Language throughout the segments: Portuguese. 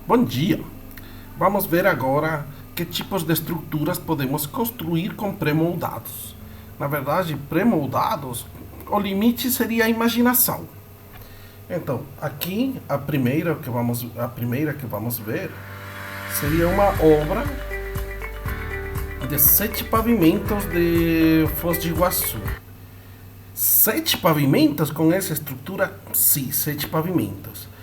Bom dia! Vamos ver agora que tipos de estruturas podemos construir com pré-moldados. Na verdade, pré-moldados, o limite seria a imaginação. Então, aqui a primeira que vamos ver seria uma obra de 7 pavimentos de Foz do Iguaçu. 7 pavimentos com essa estrutura? Sim, 7 pavimentos.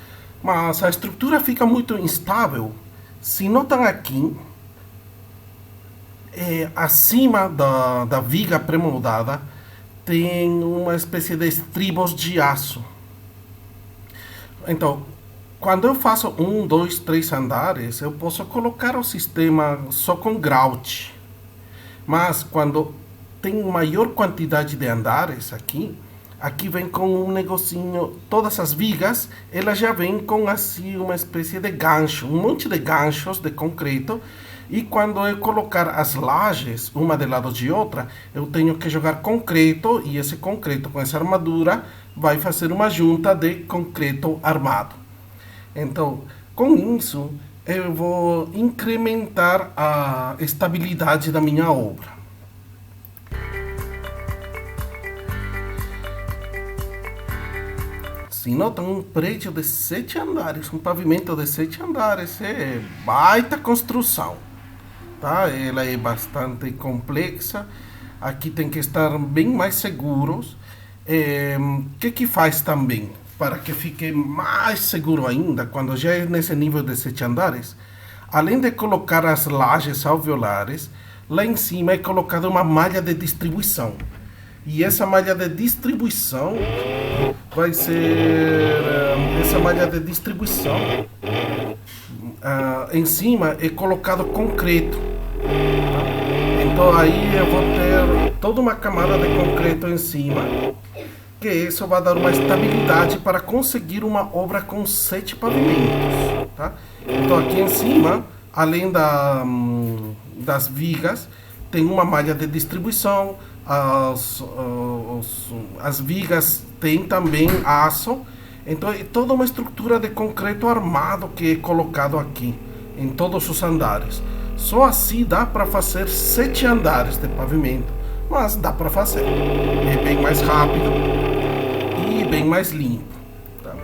Mas a estrutura fica muito instável. Se notam aqui, acima da viga pré-moldada, tem uma espécie de estribos de aço. Então, quando eu faço 1, 2, 3 andares, eu posso colocar o sistema só com grout. Mas quando tem maior quantidade de andares aqui vem com um negocinho, todas as vigas, elas já vêm com assim uma espécie de gancho, um monte de ganchos de concreto, e quando eu colocar as lajes, uma de lado de outra, eu tenho que jogar concreto, e esse concreto com essa armadura vai fazer uma junta de concreto armado. Então, com isso, eu vou incrementar a estabilidade da minha obra. Se notam, um prédio de 7 andares, um pavimento de 7 andares, é baita construção, tá? Ela é bastante complexa, aqui tem que estar bem mais seguros. Que faz também, para que fique mais seguro ainda, quando já é nesse nível de 7 andares, além de colocar as lajes alveolares, lá em cima é colocada uma malha de distribuição. E essa malha de distribuição vai ser em cima é colocado concreto. Então aí eu vou ter toda uma camada de concreto em cima, que isso vai dar uma estabilidade para conseguir uma obra com 7 pavimentos, tá? Então aqui em cima, além das vigas, tem uma malha de distribuição. As vigas têm também aço. Então é toda uma estrutura de concreto armado que é colocado aqui em todos os andares. Só assim dá para fazer 7 andares de pavimento, mas dá para fazer. É bem mais rápido e bem mais limpo, tá?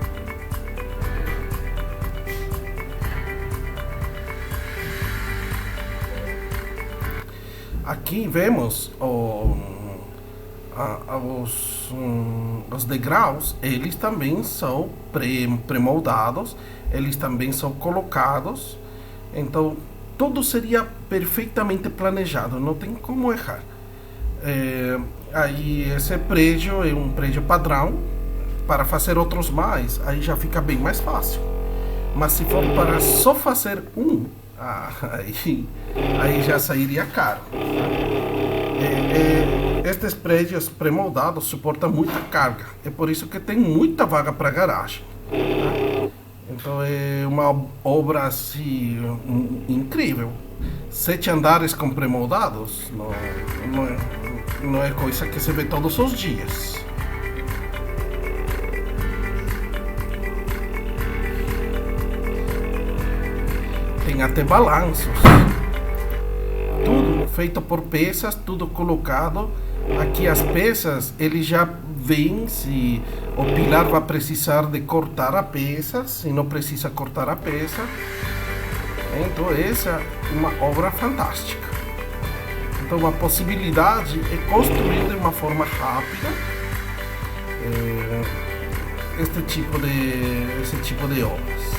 Aqui vemos os degraus, eles também são pré-moldados, eles também são colocados, então tudo seria perfeitamente planejado, não tem como errar. Aí esse prédio é um prédio padrão. Para fazer outros mais, aí já fica bem mais fácil. Mas se for para só fazer um, aí já sairia caro. Estes prédios pré-moldados suportam muita carga. É por isso que tem muita vaga para garagem. Tá? Então é uma obra assim incrível. 7 andares com pré-moldados não é coisa que se vê todos os dias. Tem até balanços. Tudo feito por peças, tudo colocado. Aqui as peças, ele já vem se o pilar vai precisar de cortar a peça, se não precisa cortar a peça. Então essa é uma obra fantástica. Então a possibilidade é construir de uma forma rápida esse tipo de obras.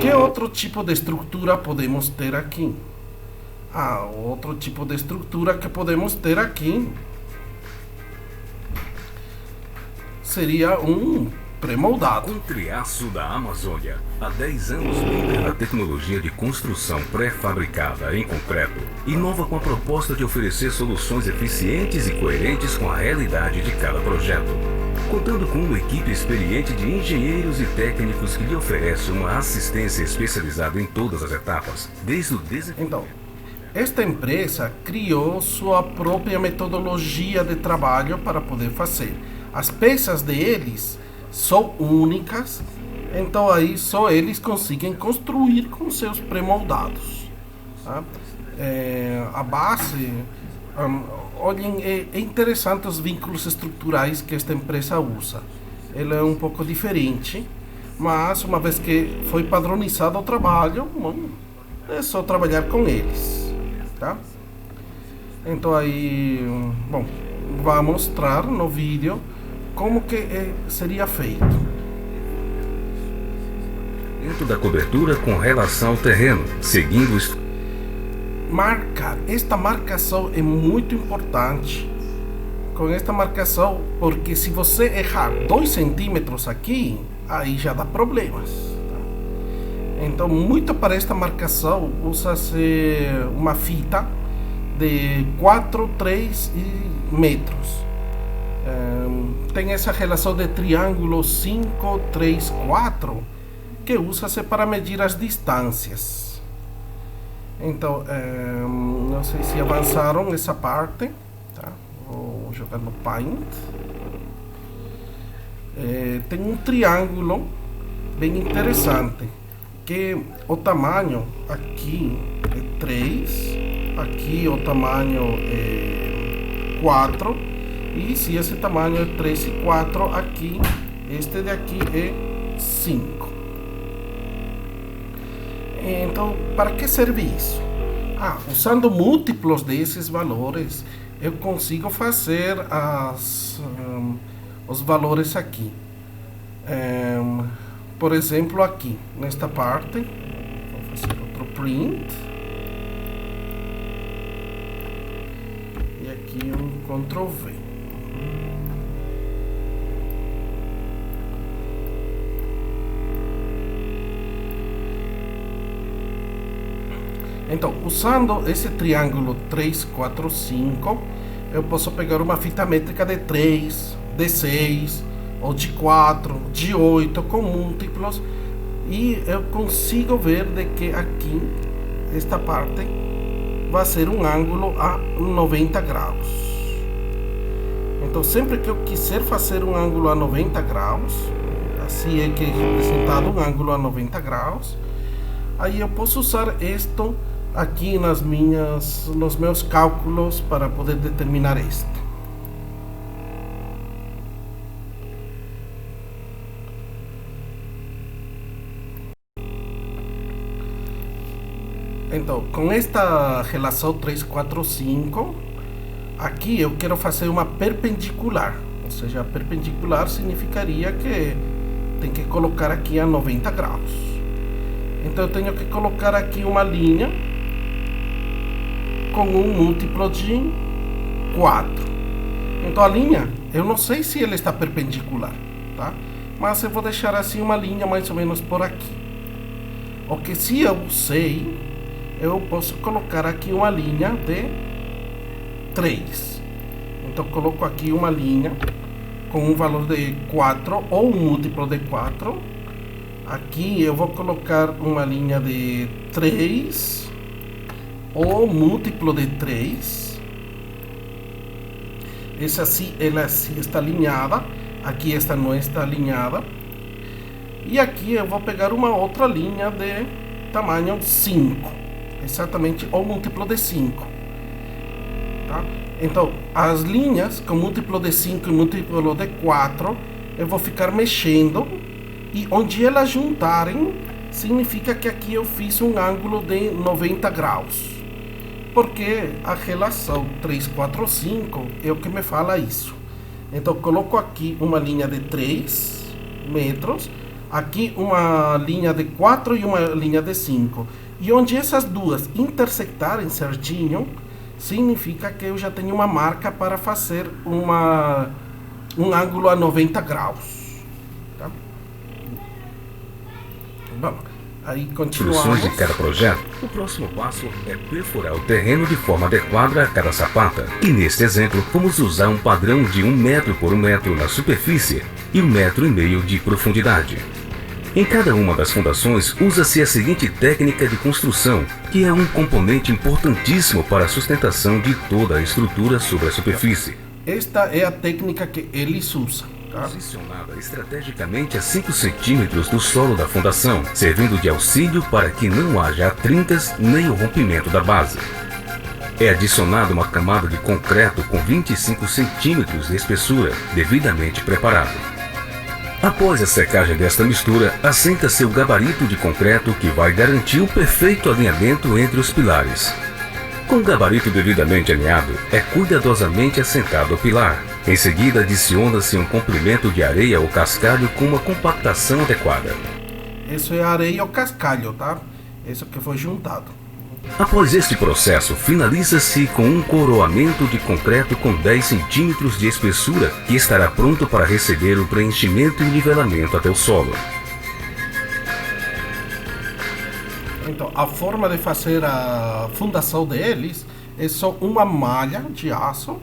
Que outro tipo de estrutura podemos ter aqui? Outro tipo de estrutura que podemos ter aqui seria um pré-moldado. Triaço da Amazônia, há 10 anos líder na tecnologia de construção pré-fabricada em concreto, inova com a proposta de oferecer soluções eficientes e coerentes com a realidade de cada projeto. Contando com uma equipe experiente de engenheiros e técnicos que lhe oferece uma assistência especializada em todas as etapas, desde o desenvolvimento. Então, esta empresa criou sua própria metodologia de trabalho para poder fazer. As peças deles são únicas, então aí só eles conseguem construir com seus pré-moldados. Tá? A base, olhem, é interessante os vínculos estruturais que esta empresa usa. Ele é um pouco diferente, mas uma vez que foi padronizado o trabalho, é só trabalhar com eles. Tá? Então aí, bom, vai mostrar no vídeo como que seria feito. Dentro da cobertura com relação ao terreno, seguindo marcar. Esta marcação é muito importante. Com esta marcação, porque se você errar 2 centímetros aqui, aí já dá problemas. Tá? Então, muito para esta marcação, usa-se uma fita de 4, 3 metros. Tem essa relação de triângulo 5, 3, 4, que usa-se para medir as distâncias. Então, não sei se avançaram essa parte. Tá? Vou jogar no Paint. Tem um triângulo bem interessante, que o tamanho aqui é 3, aqui o tamanho é 4, e se esse tamanho é 3 e 4, aqui, este daqui é 5. Então, para que serve isso? Usando múltiplos desses valores, eu consigo fazer os valores aqui. Por exemplo, aqui, nesta parte, vou fazer outro print. E aqui um Ctrl V. Então, usando esse triângulo 3, 4, 5, eu posso pegar uma fita métrica de 3, de 6, ou de 4, de 8, com múltiplos, e eu consigo ver de que aqui, esta parte, vai ser um ângulo a 90 graus. Então, sempre que eu quiser fazer um ângulo a 90 graus, assim é que é representado um ângulo a 90 graus, aí eu posso usar isto aqui nos meus cálculos para poder determinar isto. Então, com esta relação 3, 4, 5, aqui eu quero fazer uma perpendicular. Ou seja, a perpendicular significaria que tem que colocar aqui a 90 graus. Então eu tenho que colocar aqui uma linha com um múltiplo de 4. Então a linha, eu não sei se ela está perpendicular, tá? Mas eu vou deixar assim uma linha mais ou menos por aqui. O que se eu sei, eu posso colocar aqui uma linha de 3. Então coloco aqui uma linha com um valor de 4 ou um múltiplo de 4. Aqui eu vou colocar uma linha de 3 ou múltiplo de 3. Essa assim, ela assim está alinhada. Aqui esta não está alinhada. E aqui eu vou pegar uma outra linha de tamanho 5. Exatamente o múltiplo de 5. Tá? Então, as linhas com múltiplo de 5 e múltiplo de 4, eu vou ficar mexendo. E onde elas juntarem, significa que aqui eu fiz um ângulo de 90 graus. Porque a relação 3, 4, 5 é o que me fala isso. Então, coloco aqui uma linha de 3 metros, aqui uma linha de 4 e uma linha de 5. E onde essas duas intersectarem certinho, significa que eu já tenho uma marca para fazer um ângulo a 90 graus. Tá? Bom, aí continuamos. Instruções de cada projeto. O próximo passo é perfurar o terreno de forma adequada a cada sapata. E neste exemplo, vamos usar um padrão de 1 metro por 1 metro na superfície e 1,5 metros de profundidade. Em cada uma das fundações usa-se a seguinte técnica de construção, que é um componente importantíssimo para a sustentação de toda a estrutura sobre a superfície. Esta é a técnica que eles usam. Tá? Posicionada estrategicamente a 5 centímetros do solo da fundação, servindo de auxílio para que não haja trincas nem o rompimento da base. É adicionada uma camada de concreto com 25 centímetros de espessura, devidamente preparado. Após a secagem desta mistura, assenta-se o gabarito de concreto que vai garantir o perfeito alinhamento entre os pilares. Com o gabarito devidamente alinhado, é cuidadosamente assentado o pilar. Em seguida, adiciona-se um comprimento de areia ou cascalho com uma compactação adequada. Isso é areia ou cascalho, tá? Isso que foi juntado. Após este processo, finaliza-se com um coroamento de concreto com 10 centímetros de espessura que estará pronto para receber o preenchimento e nivelamento até o solo. Então, a forma de fazer a fundação deles é só uma malha de aço,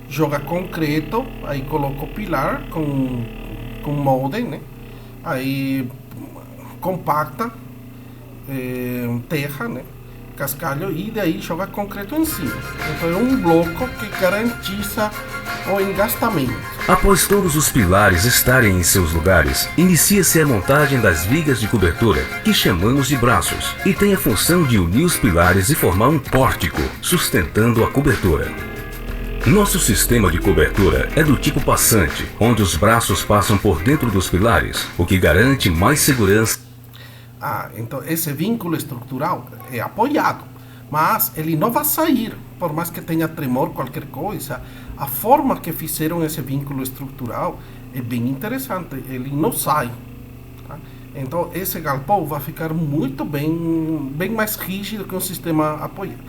joga concreto, aí coloca o pilar com molde, né? Aí compacta terra, né? Cascalho, e daí joga concreto em cima. Então é um bloco que garantiza o engastamento. Após todos os pilares estarem em seus lugares, inicia-se a montagem das vigas de cobertura, que chamamos de braços, e tem a função de unir os pilares e formar um pórtico, sustentando a cobertura. Nosso sistema de cobertura é do tipo passante, onde os braços passam por dentro dos pilares, o que garante mais segurança. Então esse vínculo estrutural é apoiado, mas ele não vai sair, por mais que tenha tremor, qualquer coisa. A forma que fizeram esse vínculo estrutural é bem interessante, ele não sai. Tá? Então esse galpão vai ficar muito bem mais rígido que um sistema apoiado.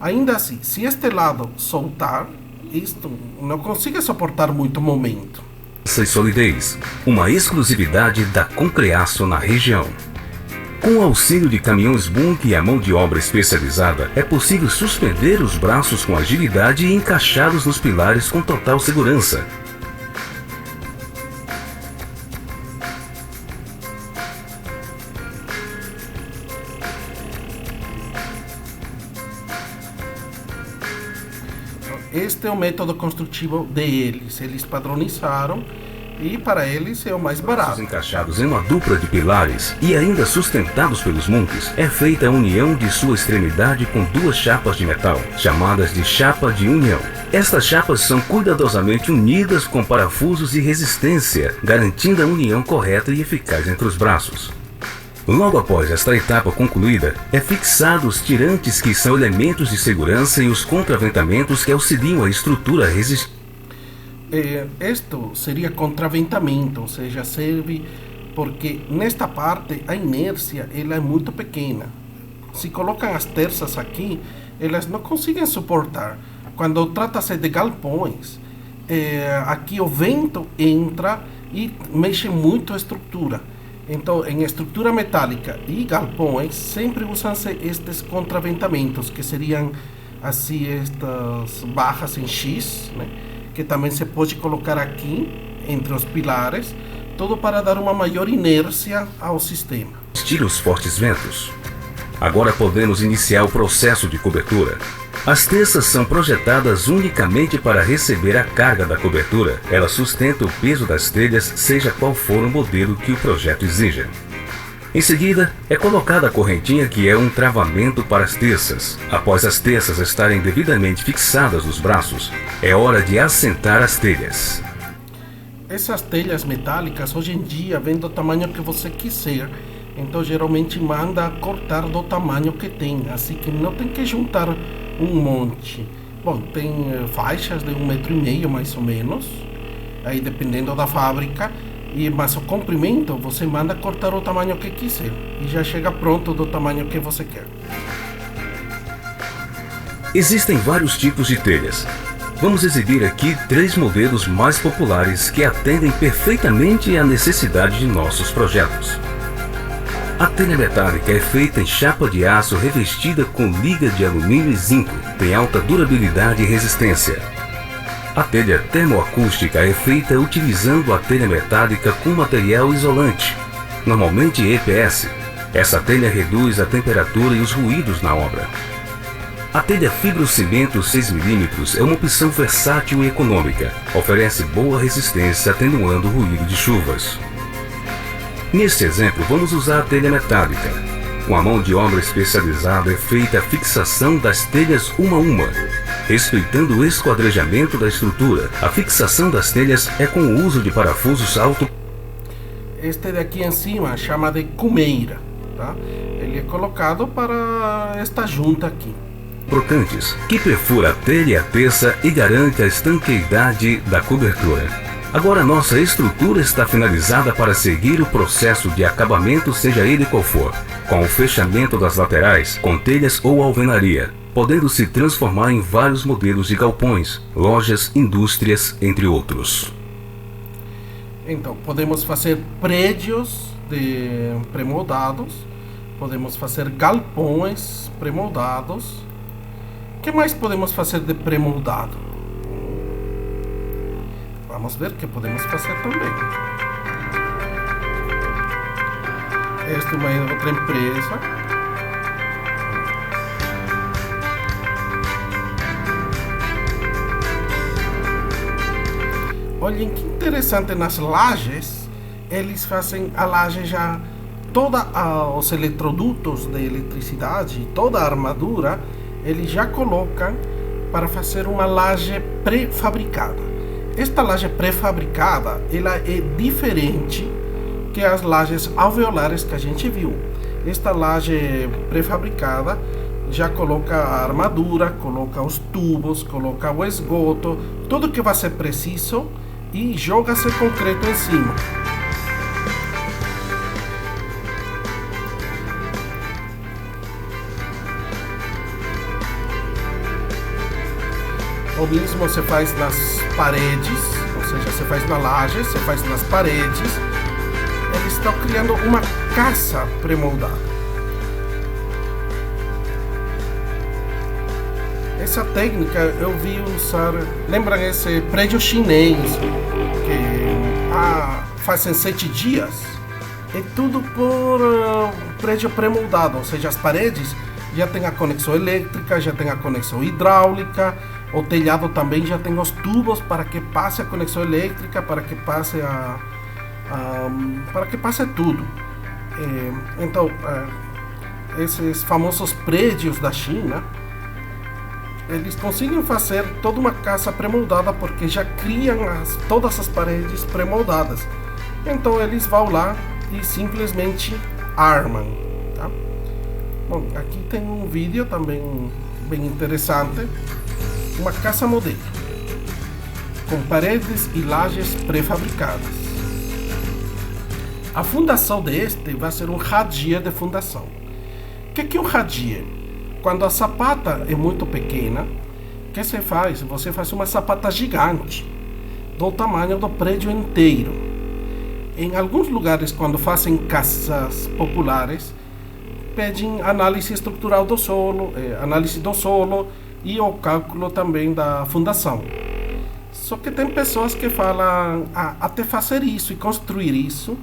Ainda assim, se este lado soltar, isto não consiga suportar muito momento. E solidez, uma exclusividade da Concreaço na região. Com o auxílio de caminhões Bunk e a mão de obra especializada, é possível suspender os braços com agilidade e encaixá-los nos pilares com total segurança. Este é o método construtivo deles. Eles padronizaram e para eles é o mais barato. Encaixados em uma dupla de pilares e ainda sustentados pelos montes, é feita a união de sua extremidade com 2 chapas de metal, chamadas de chapa de união. Estas chapas são cuidadosamente unidas com parafusos e resistência, garantindo a união correta e eficaz entre os braços. Logo após esta etapa concluída, é fixado os tirantes, que são elementos de segurança, e os contraventamentos que auxiliam a estrutura a resistir. Isto seria contraventamento, ou seja, serve porque nesta parte a inércia ela é muito pequena. Se colocam as terças aqui, elas não conseguem suportar. Quando trata-se de galpões, aqui o vento entra e mexe muito a estrutura. Então, em estrutura metálica e galpões, sempre usam-se estes contraventamentos, que seriam assim estas barras em X, né? Que também se pode colocar aqui entre os pilares, tudo para dar uma maior inércia ao sistema. Resistir os fortes ventos. Agora podemos iniciar o processo de cobertura. As terças são projetadas unicamente para receber a carga da cobertura. Ela sustenta o peso das telhas, seja qual for o modelo que o projeto exija. Em seguida, é colocada a correntinha, que é um travamento para as terças. Após as terças estarem devidamente fixadas nos braços, é hora de assentar as telhas. Essas telhas metálicas hoje em dia vêm do tamanho que você quiser. Então geralmente manda cortar do tamanho que tem, assim que não tem que juntar um monte. Bom, tem faixas de 1,5 metro mais ou menos, aí dependendo da fábrica. Mas o comprimento você manda cortar o tamanho que quiser e já chega pronto do tamanho que você quer. Existem vários tipos de telhas. Vamos exibir aqui 3 modelos mais populares que atendem perfeitamente à necessidade de nossos projetos. A telha metálica é feita em chapa de aço revestida com liga de alumínio e zinco, tem alta durabilidade e resistência. A telha termoacústica é feita utilizando a telha metálica com material isolante. normalmente EPS. Essa telha reduz a temperatura e os ruídos na obra. A telha fibrocimento 6 mm é uma opção versátil e econômica. Oferece boa resistência atenuando o ruído de chuvas. Neste exemplo, vamos usar a telha metálica. Com a mão de obra especializada é feita a fixação das telhas uma a uma, respeitando o esquadrejamento da estrutura. A fixação das telhas é com o uso de parafusos alto. Este daqui em cima chama de cumeira, tá? Ele é colocado para esta junta aqui. Crocantes, que perfura a telha e a peça e garante a estanqueidade da cobertura. Agora nossa estrutura está finalizada para seguir o processo de acabamento, seja ele qual for, com o fechamento das laterais, com telhas ou alvenaria, podendo se transformar em vários modelos de galpões, lojas, indústrias, entre outros. Então, podemos fazer prédios pré-moldados, podemos fazer galpões pré-moldados. O que mais podemos fazer de pré-moldado? Vamos ver o que podemos fazer também. Esta é uma outra empresa. Olhem que interessante, nas lajes, eles fazem a laje já, todos os eletrodutos de eletricidade, toda a armadura, eles já colocam para fazer uma laje pré-fabricada. Esta laje pré-fabricada, ela é diferente que as lajes alveolares que a gente viu. Esta laje pré-fabricada já coloca a armadura, coloca os tubos, coloca o esgoto, tudo que vai ser preciso e joga-se concreto em cima. O mesmo você faz nas paredes, ou seja, você faz na laje, você faz nas paredes. Eles estão criando uma casa pré-moldada. Essa técnica eu vi usar, lembram esse prédio chinês que fazem 7 dias? É tudo por prédio pré-moldado, ou seja, as paredes já tem a conexão elétrica, já tem a conexão hidráulica, o telhado também já tem os tubos para que passe a conexão elétrica, para que passe para que passe tudo. Então, esses famosos prédios da China, eles conseguem fazer toda uma casa pré-moldada porque já criam todas as paredes pré-moldadas. Então eles vão lá e simplesmente armam, tá? Bom, aqui tem um vídeo também bem interessante. Uma casa modelo com paredes e lajes pré-fabricadas. A fundação deste vai ser um radier de fundação. O que é um radier? Quando a sapata é muito pequena, o que você faz? Você faz uma sapata gigante, do tamanho do prédio inteiro. Em alguns lugares, quando fazem casas populares, pedem análise estrutural do solo, análise do solo e o cálculo também da fundação. Só que tem pessoas que falam, até fazer isso e construir isso,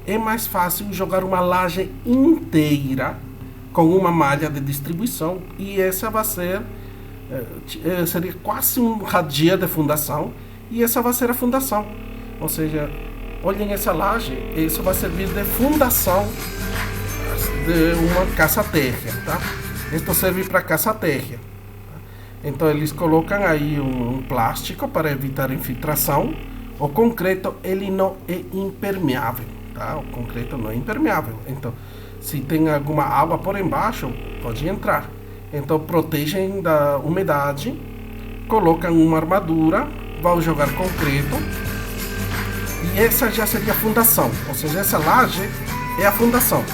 é mais fácil jogar uma laje inteira com uma malha de distribuição, e essa vai ser, seria quase um radier de fundação, e essa vai ser a fundação. Ou seja, olhem essa laje, isso vai servir de fundação de uma casa-térrea, tá? Isto serve para casa-térrea. Então eles colocam aí um plástico para evitar infiltração. O concreto, ele não é impermeável, tá? O concreto não é impermeável. Então, se tem alguma água por embaixo, pode entrar. Então protegem da umidade, colocam uma armadura, vão jogar concreto, e essa já seria a fundação. Ou seja, essa laje é a fundação.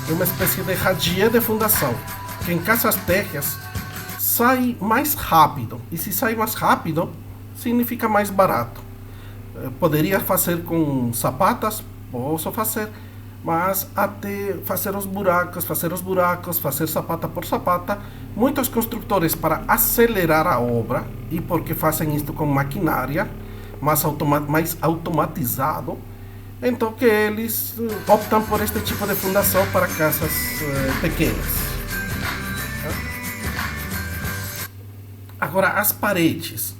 É uma espécie de radier de fundação, que em casas térreas sai mais rápido. E se sai mais rápido, significa mais barato. Poderia fazer com sapatas, posso fazer, mas até fazer os buracos, fazer sapata por sapata, muitos construtores, para acelerar a obra, e porque fazem isto com maquinária mais automatizado, Então que eles optam por este tipo de fundação para casas pequenas. Agora as paredes.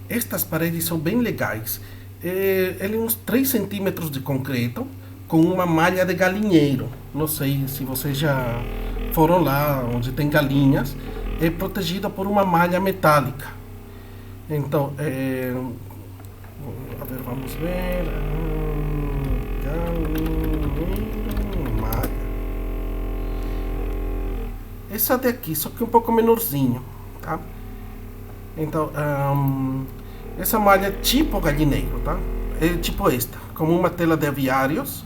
Estas paredes são bem legais. Ele é uns 3 centímetros de concreto com uma malha de galinheiro. Não sei se vocês já foram lá onde tem galinhas. É protegida por uma malha metálica. Então, vamos ver. Malha. Essa daqui, só que um pouco menorzinho, tá? Então, essa malha é tipo galinheiro, tá? É tipo esta, como uma tela de aviários.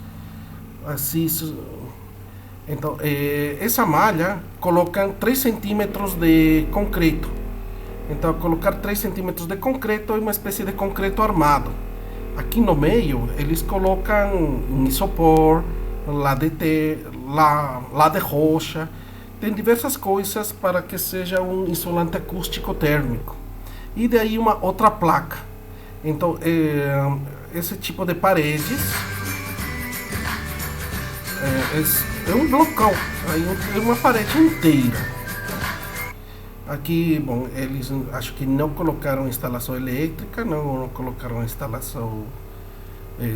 Assim, então, essa malha colocam 3 centímetros de concreto. Então, colocar 3 centímetros de concreto é uma espécie de concreto armado. Aqui no meio, eles colocam um isopor, lá de rocha. Tem diversas coisas para que seja um isolante acústico térmico. E daí uma outra placa. Então, esse tipo de paredes é um blocão, é uma parede inteira. Aqui, bom, eles acho que não colocaram instalação elétrica, não colocaram instalação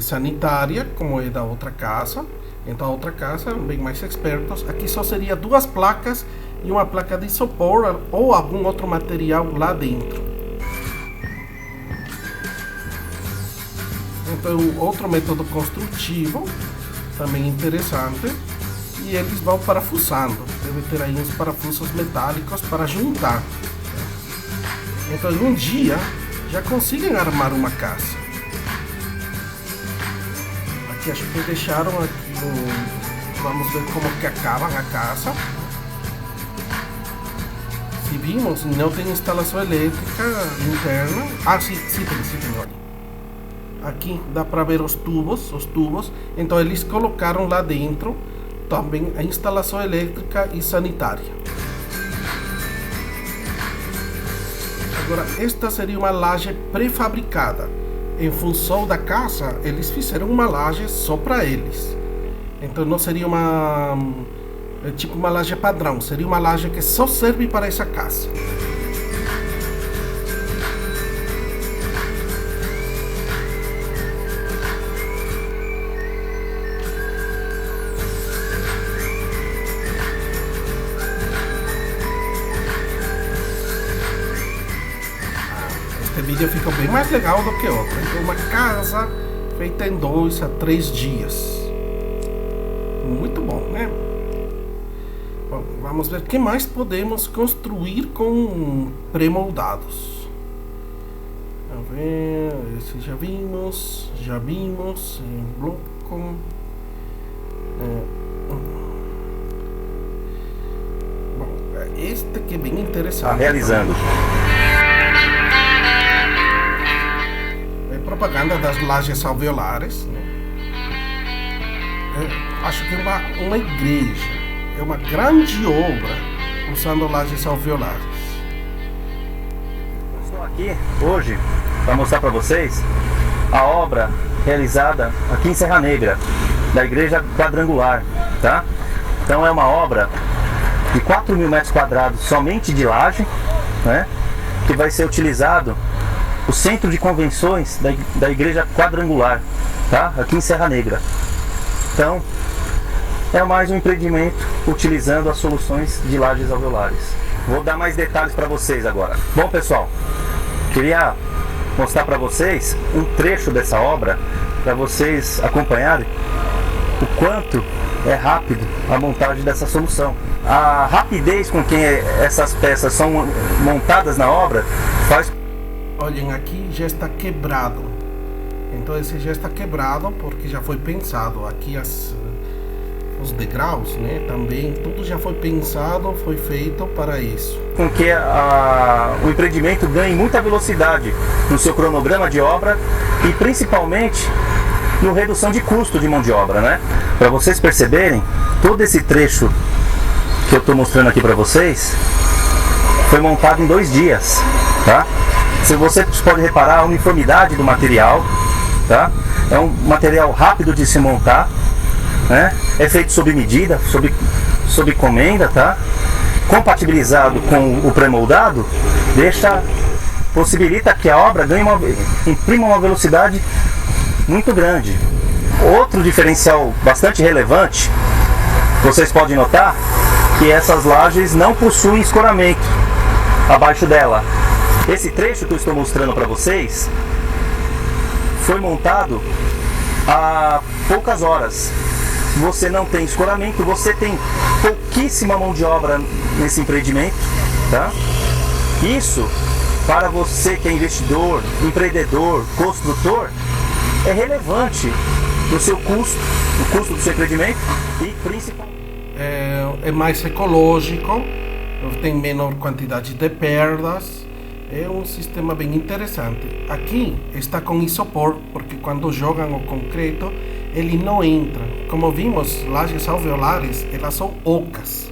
sanitária, como é da outra casa. Então a outra casa, bem mais expertos. Aqui só seria 2 placas e uma placa de isopor ou algum outro material lá dentro. Então outro método construtivo, também interessante. E eles vão parafusando. Deve ter aí uns parafusos metálicos para juntar. Então em um dia já conseguem armar uma casa. Aqui acho que deixaram aqui vamos ver como que acaba a casa. Se vimos, não tem instalação elétrica interna. Ah, sim tem, olha. Aqui dá para ver os tubos. Então eles colocaram lá dentro também a instalação elétrica e sanitária. Agora, esta seria uma laje pré-fabricada. Em função da casa, eles fizeram uma laje só para eles. Então não seria tipo uma laje padrão, seria uma laje que só serve para essa casa. Este vídeo ficou bem mais legal do que outro. Então, uma casa feita em 2 a 3 dias. Muito bom, né? Bom, vamos ver o que mais podemos construir com pré-moldados. Vamos ver, esse já vimos em bloco. Bom, este que é bem interessante. Realizando. Propaganda das lajes alveolares, né? Acho que é uma igreja, é uma grande obra usando lajes alveolares. Estou aqui hoje para mostrar para vocês a obra realizada aqui em Serra Negra, da Igreja Quadrangular, tá? Então é uma obra de 4.000 metros quadrados somente de laje, né? Que vai ser utilizado o centro de convenções da Igreja Quadrangular, tá? Aqui em Serra Negra. Então, é mais um empreendimento utilizando as soluções de lajes alveolares. Vou dar mais detalhes para vocês agora. Bom, pessoal, queria mostrar para vocês um trecho dessa obra para vocês acompanharem o quanto é rápido a montagem dessa solução. A rapidez com que essas peças são montadas na obra faz... Olhem, aqui já está quebrado. Então esse já está quebrado porque já foi pensado. Aqui os degraus, né? Também tudo já foi pensado, foi feito para isso. Com que o empreendimento ganhe muita velocidade no seu cronograma de obra e principalmente no redução de custo de mão de obra, né? Para vocês perceberem, todo esse trecho que eu estou mostrando aqui para vocês foi montado em 2 dias, tá? Se você pode reparar a uniformidade do material, tá? É um material rápido de se montar, né? É feito sob medida, sob encomenda, tá? Compatibilizado com o pré-moldado, possibilita que a obra imprima uma velocidade muito grande. Outro diferencial bastante relevante, vocês podem notar que essas lajes não possuem escoramento abaixo dela. Esse trecho que eu estou mostrando para vocês foi montado há poucas horas. Você não tem escoramento, você tem pouquíssima mão de obra nesse empreendimento, tá? Isso, para você que é investidor, empreendedor, construtor, é relevante no seu custo, no custo do seu empreendimento e principalmente é mais ecológico, tem menor quantidade de perdas, é um sistema bem interessante. Aqui está com isopor, porque quando jogam o concreto, ele não entra. Como vimos, lajes alveolares, elas são ocas,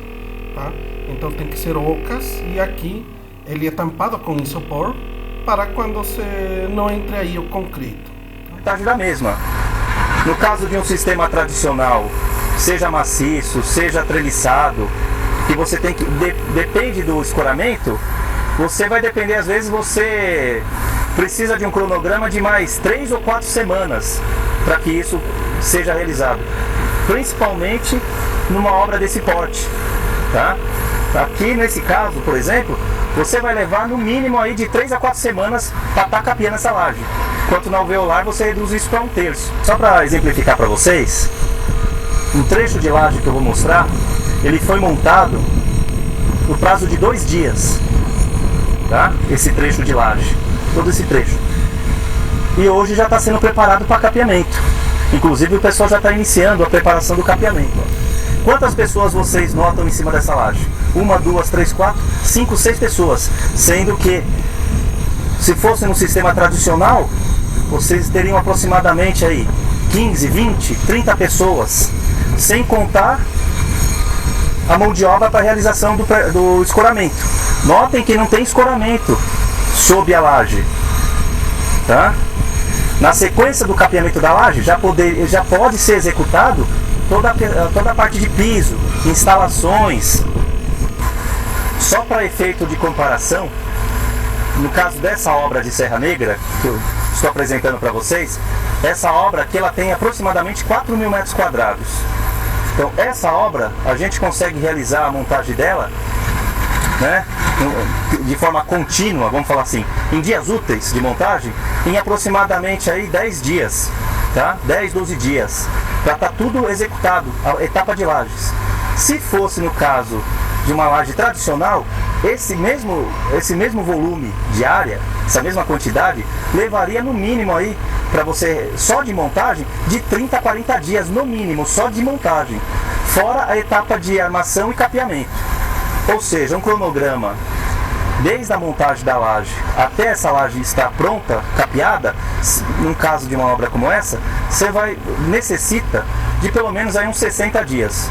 tá? Então tem que ser ocas, e aqui ele é tampado com isopor para quando não entre aí o concreto. A vantagem da mesma. No caso de um sistema tradicional, seja maciço, seja treliçado, que você tem que depende do escoramento, você vai depender, às vezes você precisa de um cronograma de mais 3 ou 4 semanas para que isso seja realizado, principalmente numa obra desse porte, tá? Aqui nesse caso, por exemplo, você vai levar no mínimo aí de 3 a 4 semanas para estar capeando essa laje, enquanto na alveolar você reduz isso para 1/3. Só para exemplificar para vocês, um trecho de laje que eu vou mostrar, ele foi montado no prazo de 2 dias, tá? Esse trecho de laje, todo esse trecho, e hoje já está sendo preparado para capeamento. Inclusive o pessoal já está iniciando a preparação do capeamento. Quantas pessoas vocês notam em cima dessa laje? 1, 2, 3, 4, 5, 6 pessoas. Sendo que, se fosse no sistema tradicional, vocês teriam aproximadamente aí 15, 20, 30 pessoas. Sem contar a mão de obra para a realização do escoramento. Notem que não tem escoramento sob a laje, tá? Na sequência do capeamento da laje, já pode ser executado toda a parte de piso, instalações. Só para efeito de comparação, no caso dessa obra de Serra Negra, que eu estou apresentando para vocês, essa obra aqui ela tem aproximadamente 4.000 metros quadrados. Então essa obra, a gente consegue realizar a montagem dela, né, de forma contínua, vamos falar assim, em dias úteis de montagem, em aproximadamente aí 10 dias, tá? 10, 12 dias, para estar tudo executado, a etapa de lajes. Se fosse no caso de uma laje tradicional, esse mesmo volume de área, essa mesma quantidade, levaria no mínimo aí, para você, só de montagem, de 30 a 40 dias, no mínimo, só de montagem, fora a etapa de armação e capeamento. Ou seja, um cronograma, desde a montagem da laje até essa laje estar pronta, capeada, num caso de uma obra como essa, você necessita de pelo menos aí uns 60 dias.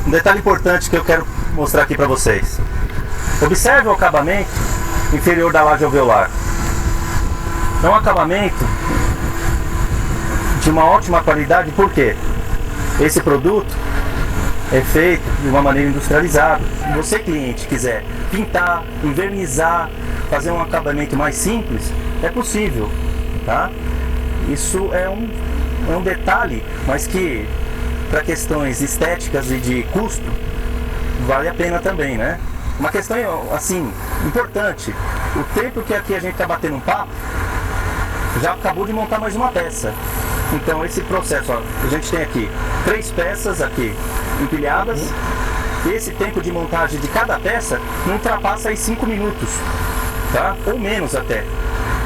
Um detalhe importante que eu quero mostrar aqui para vocês. Observe o acabamento inferior da laje alveolar. É um acabamento de uma ótima qualidade, porque esse produto é feito de uma maneira industrializada. Se você, cliente, quiser pintar, envernizar, fazer um acabamento mais simples, é possível, tá? Isso é um detalhe, mas que para questões estéticas e de custo vale a pena também, né? Uma questão assim importante, o tempo que aqui a gente está batendo um papo, já acabou de montar mais uma peça. Então esse processo, ó, a gente tem aqui 3 peças aqui empilhadas, e esse tempo de montagem de cada peça não ultrapassa aí 5 minutos, tá? Ou menos até.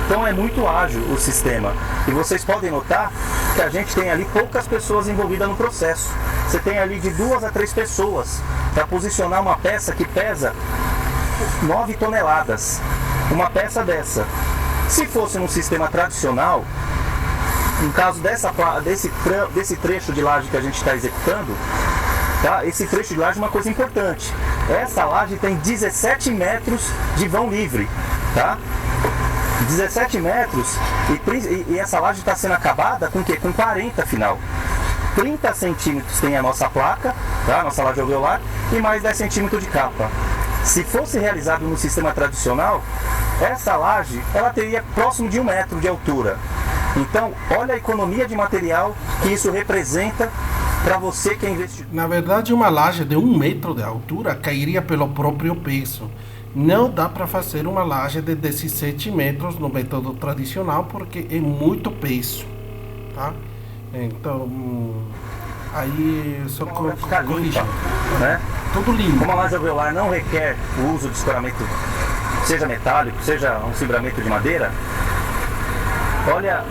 Então é muito ágil o sistema. E vocês podem notar que a gente tem ali poucas pessoas envolvidas no processo. Você tem ali de 2 a 3 pessoas para posicionar uma peça que pesa 9 toneladas. Uma peça dessa. Se fosse num sistema tradicional, no caso desse trecho de laje que a gente está executando, tá? Esse trecho de laje é uma coisa importante. Essa laje tem 17 metros de vão livre, tá? 17 metros e essa laje está sendo acabada com o quê? Com 40 final. 30 centímetros tem a nossa placa, tá? Nossa laje alveolar, e mais 10 centímetros de capa. Se fosse realizado no sistema tradicional, essa laje ela teria próximo de 1 metro de altura. Então, olha a economia de material que isso representa para você que é investidor. Na verdade, uma laje de 1 metro de altura cairia pelo próprio peso. Não dá para fazer uma laje de 17 metros no método tradicional porque é muito peso, tá? Então, aí só corrigir, né? Tudo limpo. Como a laje alveolar não requer o uso de escoramento, seja metálico, seja um cimbramento de madeira, olha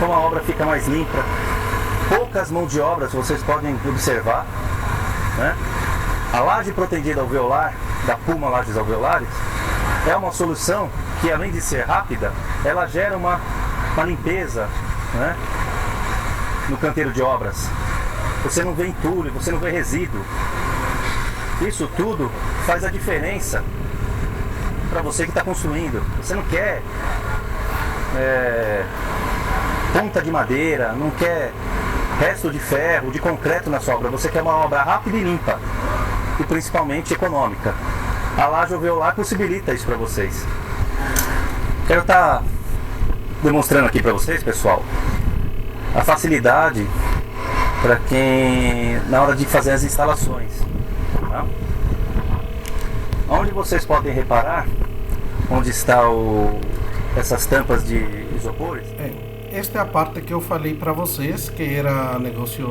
como a obra fica mais limpa. Poucas mãos de obra, vocês podem observar, né? A laje protendida alveolar, da Puma Lajes Alveolares, é uma solução que, além de ser rápida, ela gera uma limpeza, né, no canteiro de obras. Você não vê entulho, você não vê resíduo. Isso tudo faz a diferença para você que está construindo. Você não quer ponta de madeira, não quer resto de ferro, de concreto na sua obra. Você quer uma obra rápida e limpa, e principalmente econômica. A laje alveolar possibilita isso para vocês. Quero estar demonstrando aqui para vocês, pessoal, a facilidade para quem, na hora de fazer as instalações, tá? Onde vocês podem reparar, onde está essas tampas de isopores. Esta é a parte que eu falei para vocês, que era negócio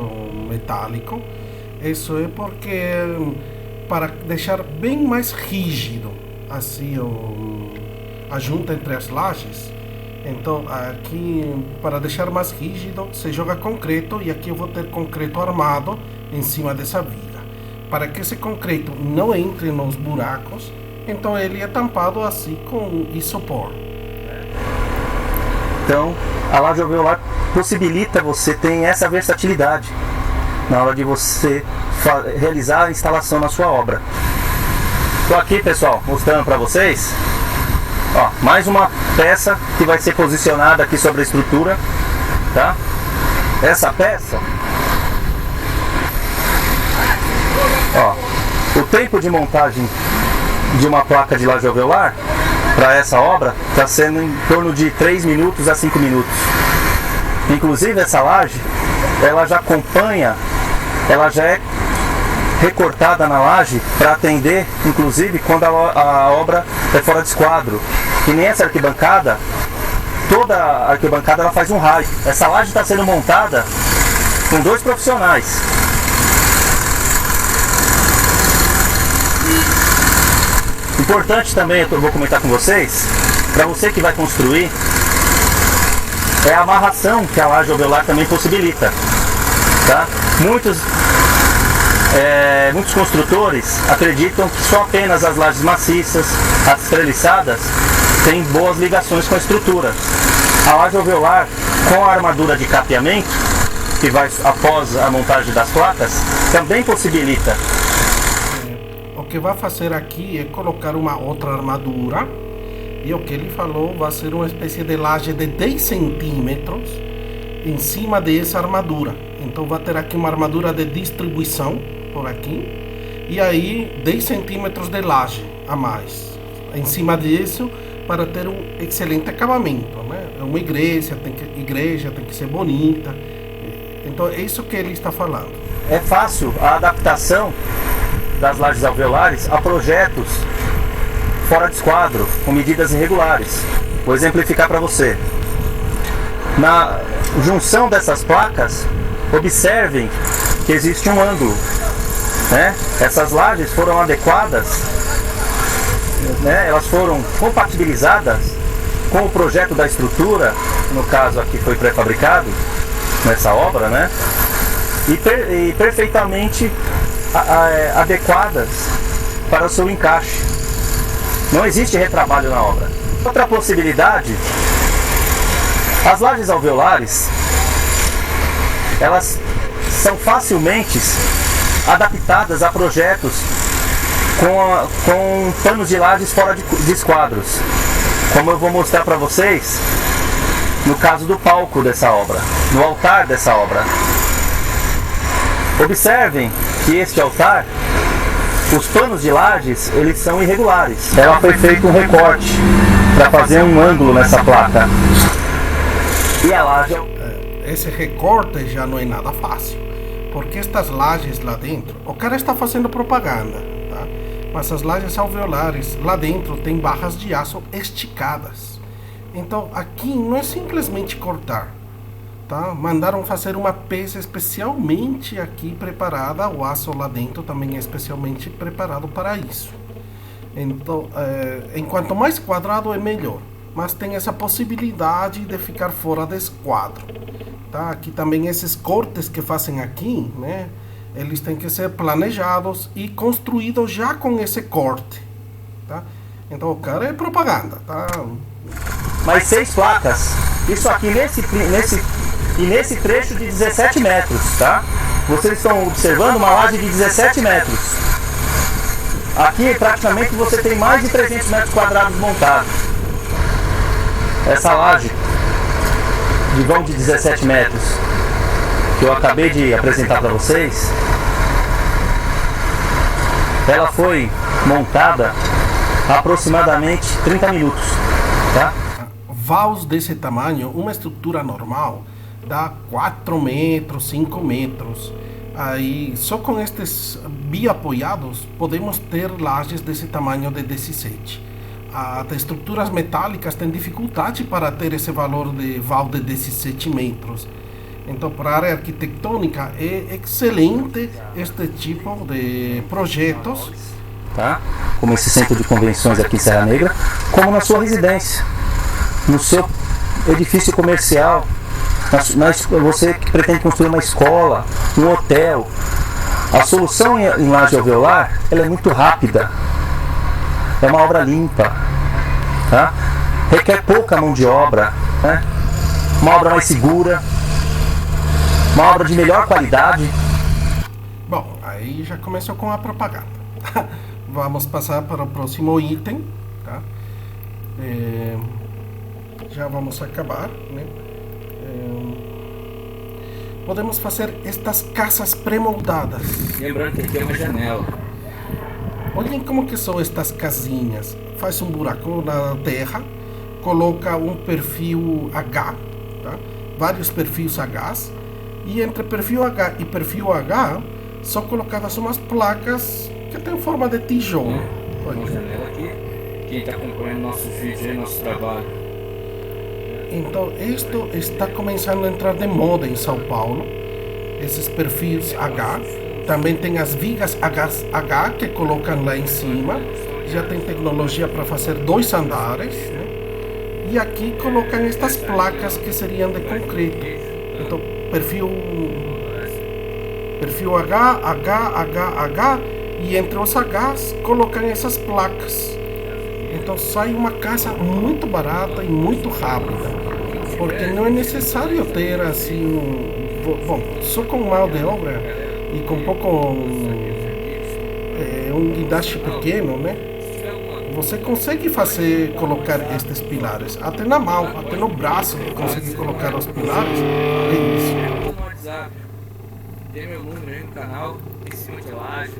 metálico. Isso é porque, para deixar bem mais rígido assim a junta entre as lajes, então aqui, para deixar mais rígido, se joga concreto, e aqui eu vou ter concreto armado em cima dessa viga, para que esse concreto não entre nos buracos. Então ele é tampado assim com isopor. Então a laje alveolar possibilita você ter essa versatilidade na hora de você realizar a instalação na sua obra. Estou aqui, pessoal, mostrando para vocês, ó, mais uma peça que vai ser posicionada aqui sobre a estrutura, tá? Essa peça, ó, o tempo de montagem de uma placa de laje alveolar para essa obra está sendo em torno de 3 minutos a 5 minutos. Inclusive essa laje, ela já acompanha, ela já é recortada na laje para atender, inclusive, quando a obra é fora de esquadro. Que nem essa arquibancada, toda a arquibancada ela faz um raio. Essa laje está sendo montada com 2 profissionais. Importante também, eu vou comentar com vocês, para você que vai construir, é a amarração que a laje alveolar também possibilita, tá? Muitos construtores acreditam que só apenas as lajes maciças, as treliçadas, têm boas ligações com a estrutura. A laje alveolar, com a armadura de capeamento, que vai após a montagem das placas, também possibilita. O que vai fazer aqui é colocar uma outra armadura, e o que ele falou vai ser uma espécie de laje de 10 centímetros em cima dessa armadura. Então vai ter aqui uma armadura de distribuição por aqui, e aí 10 centímetros de laje a mais em cima disso, para ter um excelente acabamento, né? Uma igreja tem que ser bonita. Então é isso que ele está falando. É fácil a adaptação das lajes alveolares a projetos fora de esquadro, com medidas irregulares. Vou exemplificar para você. Na junção dessas placas, observem que existe um ângulo, né? Essas lajes foram adequadas, né? Elas foram compatibilizadas com o projeto da estrutura, no caso aqui foi pré-fabricado nessa obra, né? E perfeitamente adequadas para o seu encaixe. Não existe retrabalho na obra. Outra possibilidade, as lajes alveolares, elas são facilmente adaptadas a projetos com panos de lajes fora de esquadros. como eu vou mostrar para vocês no caso do palco dessa obra, no altar dessa obra. Observem que este altar, os panos de lajes, eles são irregulares. Ela foi feito um recorte para fazer um ângulo nessa placa. E a laje... Esse recorte já não é nada fácil, porque estas lajes lá dentro, o cara está fazendo propaganda, tá? Mas as lajes alveolares lá dentro tem barras de aço esticadas. Então aqui não é simplesmente cortar, tá? Mandaram fazer uma peça especialmente aqui preparada, o aço lá dentro também é especialmente preparado para isso. Então, enquanto mais quadrado é melhor, mas tem essa possibilidade de ficar fora desse quadro, tá? Aqui também esses cortes que fazem aqui, né? Eles têm que ser planejados e construídos já com esse corte, tá? Então o cara é propaganda, tá? Mais 6 placas, isso aqui nesse trecho de 17 metros, tá? Vocês estão observando uma laje de 17 metros. Aqui praticamente você tem mais de 300 metros quadrados montados. Essa laje de vão de 17 metros que eu acabei de apresentar para vocês, ela foi montada aproximadamente 30 minutos, tá? Vaus desse tamanho, uma estrutura normal dá 4 metros, 5 metros. Aí, só com estes biapoiados, podemos ter lajes desse tamanho de 17. As estruturas metálicas têm dificuldade para ter esse valor de val de 17 metros. Então, para a área arquitetônica, é excelente este tipo de projetos, tá? Como esse centro de convenções aqui em Serra Negra, como na sua residência, no seu edifício comercial, você que pretende construir uma escola, um hotel. A solução em laje alveolar, ela é muito rápida, é uma obra limpa, tá? Requer pouca mão de obra, né? Uma obra mais segura, uma obra de melhor qualidade. Bom, aí já começou com a propaganda. Vamos passar para o próximo item, tá? Já vamos acabar, né? Podemos fazer estas casas pré-moldadas. Lembrando que aqui é uma janela. Olhem como que são estas casinhas. Faz um buraco na terra, coloca um perfil H, tá? Vários perfis H, e entre perfil H e perfil H são colocadas umas placas que têm forma de tijolo. Uma janela aqui. Quem está acompanhando nossos vídeos aí, nosso trabalho. Então, isto está começando a entrar de moda em São Paulo. Esses perfis H. Também tem as vigas H que colocam lá em cima. Já tem tecnologia para fazer 2 andares, né? E aqui colocam estas placas que seriam de concreto. Então, perfil H, H, H, H. E entre os Hs colocam essas placas. Então sai uma casa muito barata e muito rápida, porque não é necessário ter assim, bom, só com mão de obra e com pouco um guindaste pequeno, né? Você consegue colocar estes pilares, até na mão, até no braço, consegue colocar os pilares. É isso. No WhatsApp, tem meu número aí no canal, em cima de laje.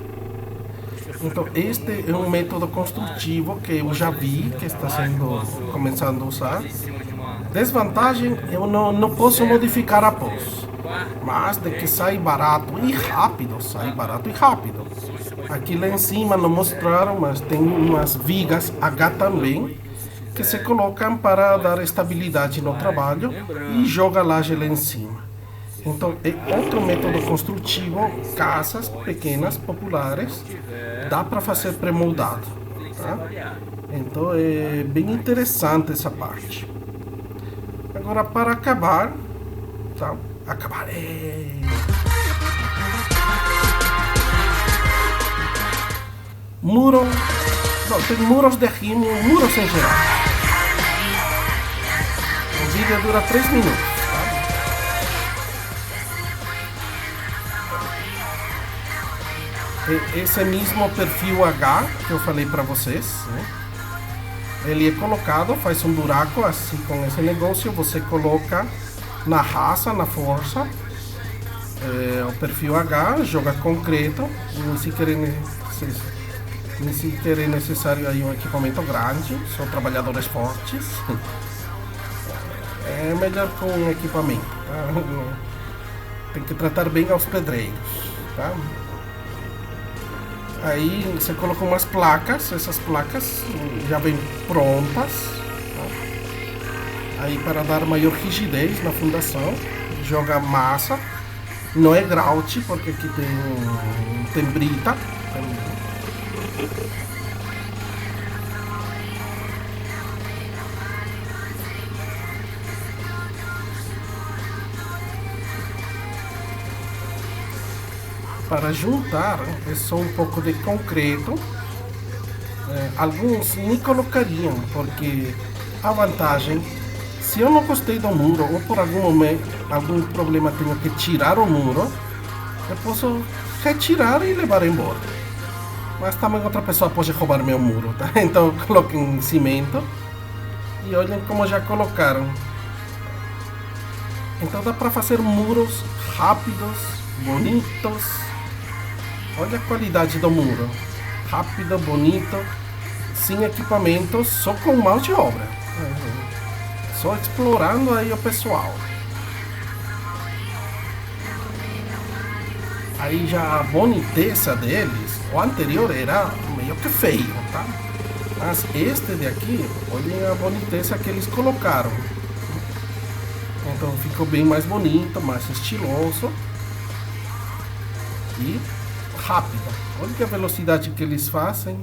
Então, este é um método construtivo que eu já vi, que está começando a usar. Desvantagem, eu não posso modificar após, mas de que sai barato e rápido, Aqui lá em cima não mostraram, mas tem umas vigas H também, que se colocam para dar estabilidade no trabalho e joga laje lá em cima. Então, é outro método construtivo, casas pequenas, populares, dá para fazer pré-moldado, tá? Então, é bem interessante essa parte. Agora, para acabar, tá? Muro, não, tem muros de rimo, muros em geral. O vídeo dura 3 minutos. Esse mesmo perfil H que eu falei para vocês, né? Ele é colocado, faz um buraco assim com esse negócio, você coloca na raça, na força, o perfil H, joga concreto, nem sequer é necessário aí um equipamento grande, são trabalhadores fortes. É melhor com um equipamento, tá? Tem que tratar bem aos pedreiros, tá? Aí você coloca umas placas, essas placas já vêm prontas, tá? Aí para dar maior rigidez na fundação, joga massa, não é grout, porque aqui tem brita. Para juntar é só um pouco de concreto. Alguns nem colocariam, porque a vantagem, se eu não gostei do muro ou por algum problema tenho que tirar o muro, eu posso retirar e levar embora. Mas também outra pessoa pode roubar meu muro, tá? Então coloquem cimento e olhem como já colocaram. Então dá para fazer muros rápidos, bonitos. Olha a qualidade do muro, rápido, bonito, sem equipamento, só com mão de obra, só explorando aí o pessoal. Aí já a boniteza deles, o anterior era meio que feio, tá? Mas este de aqui, olhem a boniteza que eles colocaram. Então ficou bem mais bonito, mais estiloso e rápido. Olha a velocidade que eles fazem.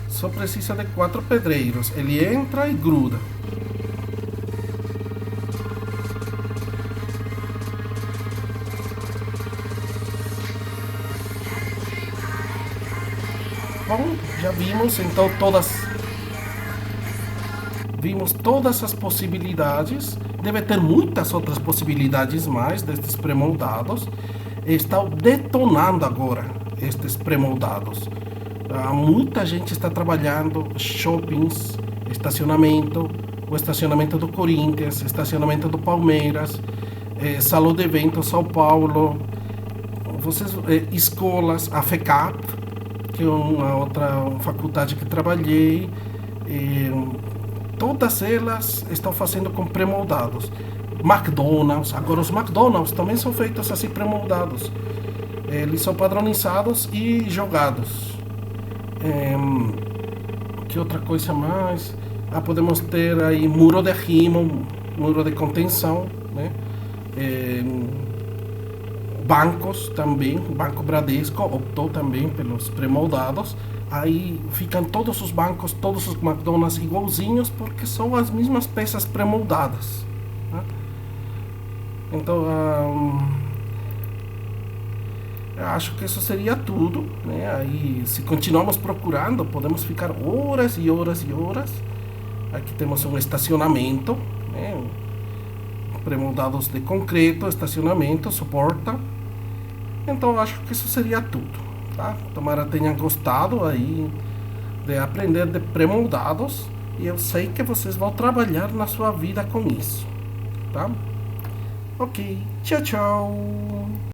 Só precisa de 4 pedreiros. Ele entra e gruda. Bom, já vimos então vimos todas as possibilidades. Deve ter muitas outras possibilidades mais destes pré-moldados. Está detonando agora estes pré-moldados. Muita gente está trabalhando, shoppings, estacionamento, o estacionamento do Corinthians, estacionamento do Palmeiras, salão de eventos São Paulo, escolas, a FECAP, que é uma outra faculdade que trabalhei, todas elas estão fazendo com pré-moldados. McDonald's, agora os McDonald's também são feitos assim pré-moldados. Eles são padronizados e jogados. Que outra coisa mais? Podemos ter aí muro de rimo, muro de contenção, né? Bancos também, o Banco Bradesco optou também pelos pré-moldados. Aí ficam todos os bancos, todos os McDonald's igualzinhos, porque são as mesmas peças pré-moldadas, né? Então, eu acho que isso seria tudo, né? Aí, se continuarmos procurando, podemos ficar horas e horas e horas. Aqui temos um estacionamento, né? Pré-moldados de concreto, estacionamento, suporta. Então, eu acho que isso seria tudo, tá? Tomara tenham gostado aí de aprender de pré-moldados. E eu sei que vocês vão trabalhar na sua vida com isso, tá? Ok, tchau, tchau!